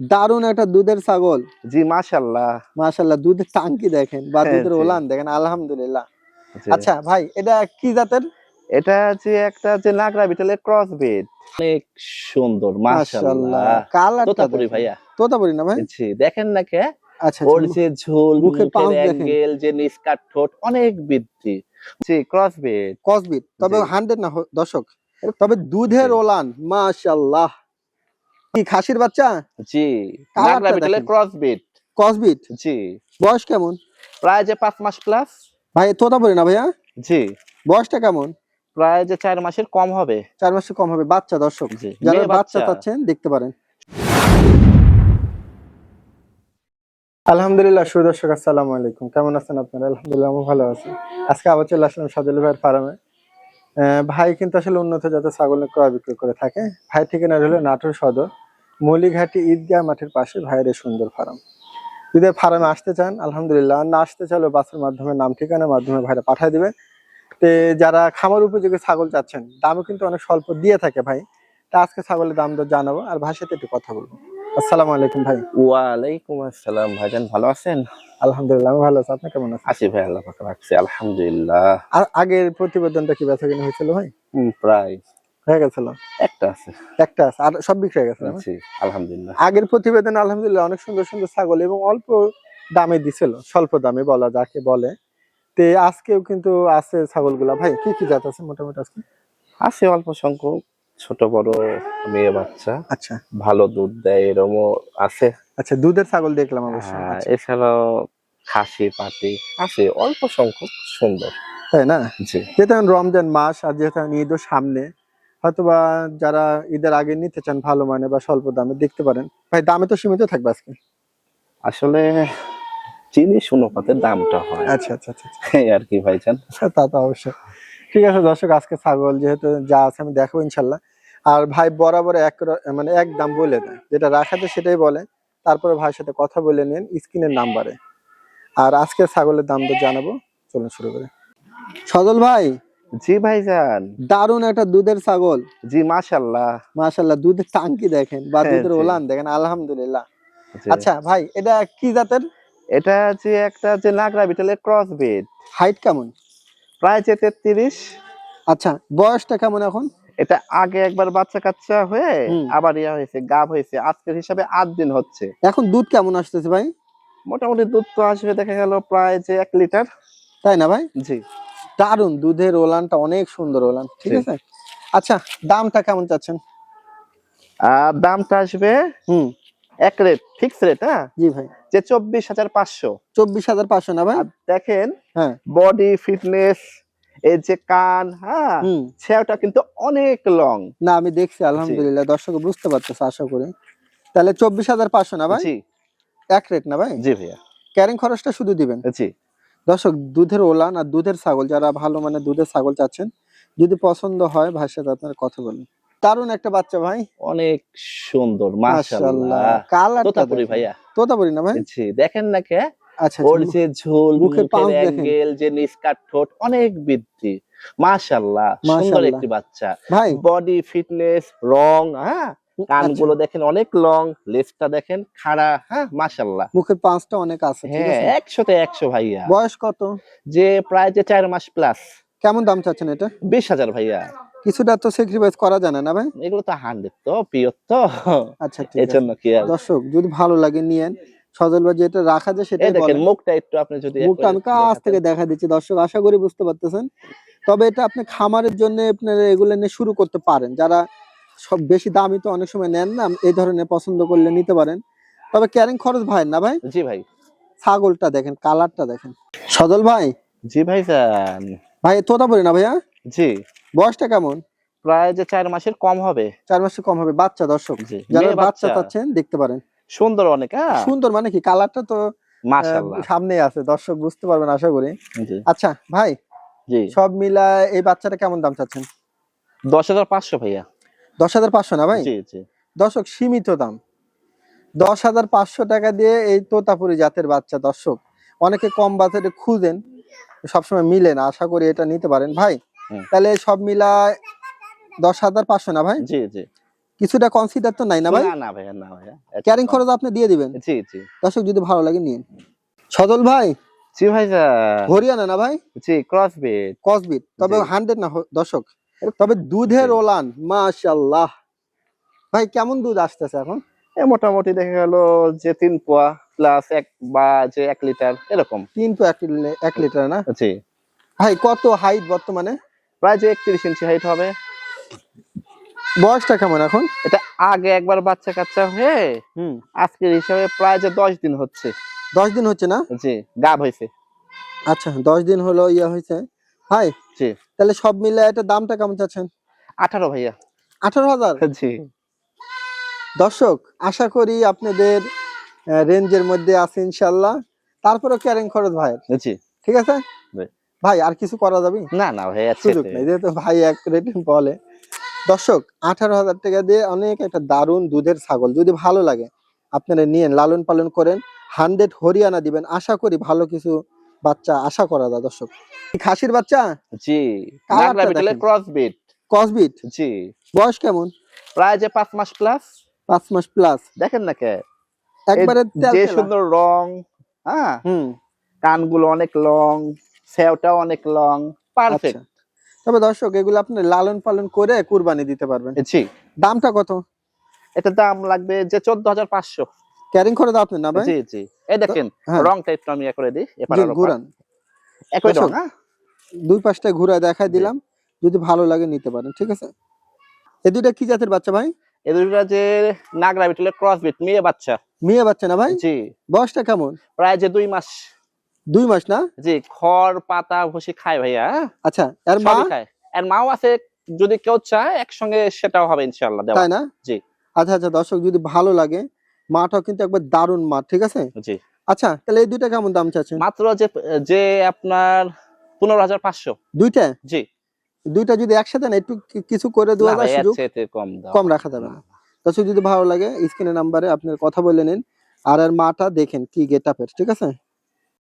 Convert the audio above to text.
দারুণ একটা দুধের ছাগল। জি মাশাআল্লাহ। মাশাআল্লাহ, দুধের টাঙ্কি দেখেন বা হ্যাঁ, দুধের জি। ওলান দেখেন, আলহামদুলিল্লাহ। জি। আচ্ছা ভাই, এটা কি জাতের? এটা যে একটা যে নাগরা বিটলের ক্রস ব্রিড। অনেক সুন্দর মাশাআল্লাহ, মাশাআল্লাহ। কালারটা তোতাপুরি দেখেন। ভাইয়া। তোতাপুরি না ভাই? জি, দেখেন না কে? আচ্ছা আচ্ছা, ওর যে ঝোল, মুখের মুখের পাঁচ দেখেন, অ্যাঙ্গেল, যে নিস্কাট ঠোঁট অনেক বৃদ্ধি। জি, ক্রস ব্রিড। কসবিট, তবে জি, 100 না দর্শক। তবে দুধের জি, ওলান মাশাআল্লাহ। কি খাসির বাচ্চা? জি। নাগরা কালারটা বিটলের দেখেন, ক্রস ব্রিড। কসবিট। জি। বয়স কেমন? প্রায় যে ৫ মাস প্লাস। ভাই তোতাপুরি না ভাইয়া? জি। বয়সটা কেমন? প্রায় যে ৪ মাসের কম হবে। 4 মাসের কম হবে, বাচ্চা দর্শক। জি, যারা মেয়ে বাচ্চা বাচ্চা। চাচ্ছেন দেখতে পারেন। আলহামদুলিল্লাহ, সুদর্শক আসসালামু আলাইকুম। কেমন আছেন আপনারা? আলহামদুলিল্লাহ আমি ভালো আছি। আজকে আবার চলে আসলাম সাজেল ভাইয়ের ফার্মে। ভাই কিন্তু আসলে উন্নত জাতের ছাগলের ক্রয় বিক্রয় করে থাকে। ভাই ঠিকানা হলো নাটোর সদর মলিঘাটি ঈদগাহ মাঠের পাশে ভাইয়ের এই সুন্দর ফার্ম। যদি ফার্মে আসতে চান আলহামদুলিল্লাহ, আর না আসতে চাইলে বাসের মাধ্যমে, নাম ঠিকানার মাধ্যমে ভাইরা পাঠিয়ে দিবে। তো যারা খামার উপযোগী ছাগল চাচ্ছেন, দামও কিন্তু অনেক স্বল্প দিয়ে থাকে ভাই। তা আজকে ছাগলের দাম দর জানাবো আর ভাইয়ের সাথে একটু কথা বলবো। আসসালামু আলাইকুম ভাই। ওয়ালাইকুম আসসালাম। ভাইজান ভালো আছেন? আলহামদুলিল্লাহ আমি ভালো আছি, আপনি কেমন আছেন? আছি ভাই, আল্লাহ পাক রাখছে আলহামদুলিল্লাহ। আর আগের প্রতিবেদনটা কি বেচা কিনা হয়েছিল ভাই? প্রায় হয়ে গেছিল? একটা আছে। একটা আছে, আর সব বিক্রি হয়ে গেছে না? জি, আলহামদুলিল্লাহ। আগের প্রতিবেদন আলহামদুলিল্লাহ অনেক সুন্দর সুন্দর ছাগল এবং অল্প দামে দিছিল, স্বল্প দামে বলা যাকে বলে। তে আজকেও কিন্তু আছে ছাগলগুলা। ভাই কি কি জাত আছে মোটামুটি আজকে? আছে অল্প সংখ্যক, ছোট বড় মেয়ে বাচ্চা, আচ্ছা ভালো দুধ দেয় এরমও আছে। আচ্ছা, দুধের ছাগল দেখলাম অবশ্যই। আচ্ছা, এছাড়াও খাসি পাটি আছে অল্প সংখ্যক, সুন্দর। তাই না? জি। যেহেতু এখন রমজান মাস আর যেহেতু এখন ঈদও সামনে, হয়তোবা যারা ঈদের আগে নিতে চান ভালো মানে বা স্বল্প দামে দেখতে পারেন। ভাই দামে তো সীমিত থাকবে আজকে। আসলে জিনিস অনুপাতে দামটা হয়, আচ্ছা আচ্ছা আচ্ছা আচ্ছা। এই আর কি ভাইজান। তা তো অবশ্যই। ঠিক আছে দর্শক, আজকে ছাগল যেহেতু যা আছে আমি দেখাবো ইনশাল্লাহ। আর ভাই বরাবর মানে এক দাম বলে দেয়, যেটা রাখাতে সেটাই বলে। তারপরে ভাইয়ের সাথে কথা বলে নিন স্ক্রিনের নাম্বারে। আর আজকে ছাগলের দাম তো জানাবো, চলুন শুরু করে। সজল ভাই, জি ভাইজান। দারুণ একটা দুধের ছাগল। জি মাশাআল্লাহ। মাশাআল্লাহ, দুধের টাঙ্কি দেখেন বা হ্যাঁ, দুধের জি, ওলান দেখেন, আলহামদুলিল্লাহ। জি। আচ্ছা ভাই, এটা কি জাতের? এটা যে একটা যে নাগরা বিটলের ক্রস ব্রিড। হাইট কেমন? প্রায় যে ৩৩। আচ্ছা, বয়সটা কেমন এখন? এটা আগে একবার বাচ্চা কাচ্চা হয়ে হুম, আবার ইয়া হয়েছে, গাব হয়েছে। আজকের হিসাবে ৮ দিন হচ্ছে। এখন দুধ কেমন আসতেছে ভাই? মোটামুটি দুধ তো আসবে দেখা গেল প্রায় যে ১ লিটার। তাই না ভাই? জি, দারুন, দুধের ওলানটা অনেক সুন্দর ওলান, ঠিক জি। আছে। আচ্ছা, দামটা কেমন চাচ্ছেন? আর দামটা আসবে হুম, এক রেট, ফিক্স রেট, হ্যাঁ? জি ভাই। যে ২৪,৫০০। 24,500 না ভাই? আর দেখেন হ্যাঁ। বডি ফিটনেস, এই যে কান, হ্যাঁ? হুম, ছেউটা কিন্তু অনেক লং। না আমি দেখছি জি, আলহামদুলিল্লাহ, দর্শক বুঝতে পারতেছে আশা করি। তাহলে 24,500 না ভাই? জি, এক রেট না ভাই? জি ভাইয়া। ক্যারিং খরচটা শুধু দিবেন। জি। দর্শক, দুধের ওলান আর দুধের ছাগল, যারা ভালো মানে দুধের ছাগল চাচ্ছেন, যদি পছন্দ হয় ভাইয়ের সাথে আপনার কথা বলুন। দারুন একটা বাচ্চা ভাই, অনেক সুন্দর মাশাআল্লাহ। মাশাআল্লাহ। কালারটা তোতাপুরি দেখেন। ভাইয়া। তোতাপুরি না ভাই? জি, দেখেন না কে? আচ্ছা আচ্ছা, ওর যে ঝোল, মুখের মুখের পাঁচ দেখেন, অ্যাঙ্গেল, যে নিস্কাট ঠোঁট অনেক বৃদ্ধি। মাশাআল্লাহ, সুন্দর মাশাআল্লাহ। একটি বাচ্চা। ভাই, বডি ফিটনেস, রং, হ্যাঁ? আচ্ছা, কানগুলো দেখেন অনেক লং, লেজটা দেখেন খাড়া, হ্যাঁ? মাশাআল্লাহ। মুখের পাঁচটা অনেক আছে, ঠিক হ্যাঁ, আছে। ১০০ তে ১০০ ভাইয়া। বয়স কত? যে প্রায় যে ৪ মাস প্লাস। কেমন দাম চাচ্ছেন এটা? ২০,০০০ ভাইয়া। কিছুটা তো স্যাক্রিফাইস করা জানে না ভাই? এগুলো তো 100 তো, পিওর তো। আচ্ছা ঠিক আছে। এজন্য কি আর। দর্শক যদি ভালো লাগে নিয়েন। সজল ভাই যেটা রাখা যায় এই সেটাই দেখেন বলেন। মুখটা একটু আপনি যদি মুখটা আমি কাছ দেখাতেন। থেকে দেখা দিচ্ছি দর্শক, আশা করি বুঝতে পারতেছেন। তবে এটা আপনি খামারের জন্য আপনারা এগুলো নিয়ে শুরু করতে পারেন। যারা সব বেশি দামি তো অনেক সময় নেন না, এই ধরনের পছন্দ করলে নিতে পারেন। তবে ক্যারিং খরচ ভাই না ভাই? জি ভাই। ছাগলটা দেখেন, কালারটা দেখেন। সজল ভাই, জি ভাইজান। ভাই তোতাপুরি না ভাইয়া? জি। বয়সটা কেমন? প্রায় যে ৪ মাসের কম হবে। 4 মাসের কম হবে, বাচ্চা দর্শক। জি, যারা মেয়ে বাচ্চা বাচ্চা। চাচ্ছেন দেখতে পারেন। সুন্দর অনেক, হ্যাঁ? সুন্দর মানে কি, কালারটা তো মাশাআল্লাহ। সামনেই আছে, দর্শক বুঝতে পারবেন আশা করি। জি, আচ্ছা ভাই, জি। সব মিলায় এই বাচ্চাটা কেমন দাম চাচ্ছেন? ১০,৫০০ ভাইয়া। 10,500 না ভাই? জি, জি। দর্শক সীমিত দাম, 10,500 টাকা দিয়ে এই তোতাপুরি জাতের বাচ্চা। দর্শক অনেকে কম বাজেটে খুঁজেন, সবসময় মিলে না, আশা করি এটা নিতে পারেন ভাই। হুম। তাহলে সব মিলায় 10,500 না ভাই? জি, জি। কিছুটা কনসিডার তো নাই না ভাই? না না ভাইয়া, না ভাইয়া, ক্যারিং খরচ আপনি দিয়ে দিবেন। জি জি দর্শক যদি ভালো লাগে নিন। সজল ভাই, জি ভাইয়া, হরিয়ানা না ভাই? জি ক্রস বিট। কসবিট, তবে জি। 100 না দর্শক, তবে দুধের জি। ওলান মাশাআল্লাহ। ভাই কেমন দুধ আসতেছে এখন? মোটামুটি দেখা গেল যে 3 পোয়া প্লাস 1 বা যে 1 লিটার এরকম। 3 তো 1 লিটার না? জি, ভাই কত হাইট বর্তমানে? প্রায় যে 31 ইঞ্চি হাইট হবে। বয়সটা কেমন এখন? এটা আগে একবার বাচ্চা কাচ্চা হয়ে হুম, আজকের হিসাবে প্রায় যে 10 দিন হচ্ছে। 10 দিন হচ্ছে না? জি, গাব হয়েছে। আচ্ছা 10 দিন হলো হয়েছে। ভাই জি, তাহলে সব মিলে এটা দামটা কেমন চাচ্ছেন? 18 ভাইয়া। 18,000। জি দর্শক আশা করি আপনাদের রেঞ্জের মধ্যে আছে ইনশাল্লাহ। তারপরে ক্যারিং খরচ ভাই, জি ঠিক আছে জি। ভাই? আর কিছু করা যাবে? না না ভাইয়া, সুযোগ নেই, যেহেতু ভাই এক রেটে বলে। দর্শক 18,000 টাকা দিয়ে অনেক একটা দারুণ দুধের ছাগল, যদি ভালো লাগে আপনারা নিয়েন, লালন পালন করেন, 100 হরিয়ানা দিবেন, আশা করি ভালো কিছু বাচ্চা আশা করা যায়। দর্শক খাসির বাচ্চা, জি, কালারটা নাগরা বিটলের দেখেন। Cross bit. কসবিট, জি, বয়স কেমন? প্রায় যে 5 মাস প্লাস। 5 মাস প্লাস, দেখেন না কে একবারে তেল যে তেলা। সুন্দর রং, হ্যাঁ, হুম, কানগুলো অনেক লং, সেওটাও অনেক লং, পারফেক্ট। আচ্ছা। তবে দর্শক এগুলো আপনি লালন পালন করে কুরবানি দিতে পারবেন। জি, দামটা কত? এটার দাম লাগবে যে 14,500। ক্যারিং করে দাও আপনি না ভাই? জি জি, এই দেখেন হ্যাঁ। রং টাইপটা আমি করে দিই এপার জি আর ওপার। ঘুরান, একই রং, দর্শক, হ্যাঁ। দুই পাশটা ঘুরা দেখাই জি। দিলাম, যদি ভালো লাগে নিতে পারেন, ঠিক আছে? এই দুইটা কি জাতের বাচ্চা ভাই? এই দুইটা যে নাগরা বিটলের ক্রস বিট, মেয়ে বাচ্চা। মেয়ে বাচ্চা না ভাই? জি, বয়সটা কেমন? প্রায় যে 2 মাস। 2 মাস না? জি, খড় পাতা ভুসি খায় ভাইয়া, হ্যাঁ? আচ্ছা, এর মা? সবই খায়। আর মাও আছে, যদি কেউ চায় একসঙ্গে সেটাও হবে ইনশাআল্লাহ দেওয়া। তাই না? জি আচ্ছা আচ্ছা দর্শক যদি ভালো লাগে, মাটাও কিন্তু একবার দারুণ মা, ঠিক আছে? জি, আচ্ছা তাহলে এই দুইটা কেমন দাম চাচ্ছেন? মাত্র যে যে আপনার 15,500। দুইটা? জি, দুইটা যদি একসাথে না একটু কিছু করে দেওয়া না যায় ভাই, এর সুযোগ? চাইতে কম দাও। কম রাখা যাবে না? দর্শক যদি ভালো লাগে স্ক্রিনের নাম্বারে আপনার কথা বলে নিন, আর এর মাটা দেখেন কি গেটআপের, ঠিক আছে?